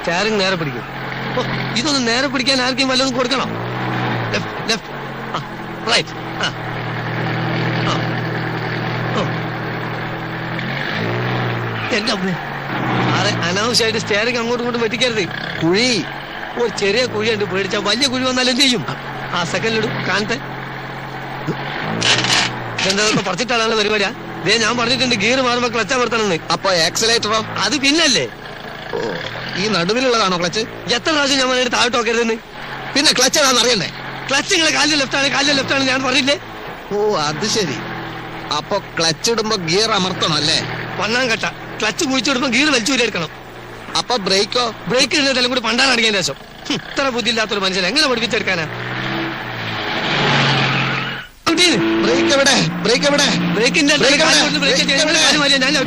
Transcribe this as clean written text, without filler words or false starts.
Steering നേരെ പിടിക്കും. ഇതൊന്ന് നേരെ പിടിക്കാൻ ആർക്കും വല്ലതും കൊടുക്കണം. Left right. എന്റെ അമ്മേ, സാറെ അനാവശ്യമായിട്ട് സ്റ്റാറിങ് അങ്ങോട്ടും ഇങ്ങോട്ടും വെട്ടിക്കരുത്. കുഴി ഒരു ചെറിയ കുഴിയുണ്ട്, പേടിച്ചാൽ വലിയ കുഴി വന്നാൽ എന്ത് ചെയ്യും? ആ സെക്കൻഡിലിടും കാണത്തെ. എന്താ പറഞ്ഞിട്ടാണ് പരിപാടിയാ? ഇതേ ഞാൻ പറഞ്ഞിട്ടുണ്ട് ഗിയർ മാറുമ്പോ ക്ലച്ച് അമർത്തണമെന്ന്. അപ്പൊ ആക്സിലേറ്ററോ? അത് പിന്നല്ലേ. ഓ, ഈ നടുവിലുള്ളതാണോ ക്ലച്ച്? എത്ര പ്രാവശ്യം ഞാൻ പറഞ്ഞിട്ട് താഴോട്ട് നോക്കരുതെന്ന്. പിന്നെ ക്ലച്ച് ഏതാണെന്ന് അറിയണ്ടേ? ക്ലച്ച് നിങ്ങളെ കാലിന്റെ ലെഫ്റ്റ് ആണ് ഞാൻ പറഞ്ഞില്ലേ? ഓ, അത് ശരി. അപ്പൊ ക്ലച്ച് ഇടുമ്പോ ഗിയർ അമർത്തണം അല്ലേ? വണ്ണാൻ കട്ട ക്ലച്ച് കുഴിച്ചിടുമ്പോ ഗിയർ വലിച്ചൂരിയെടുക്കണം. അപ്പൊ ബ്രേക്കോ? ബ്രേക്ക് ഇടുന്നതെല്ലാം കൂടി പണ്ടാൻ അടിക്കാൻ ശേഷം. ഇത്ര ബുദ്ധിയില്ലാത്തൊരു മനുഷ്യൻ എങ്ങനെ പഠിപ്പിച്ചെടുക്കാനാ? ബ്രേക്ക് എവിടെ? ബ്രേക്ക് എവിടെ? ബ്രേക്കിന്റെ ബ്രേക്ക് എവിടെ? ഞാൻ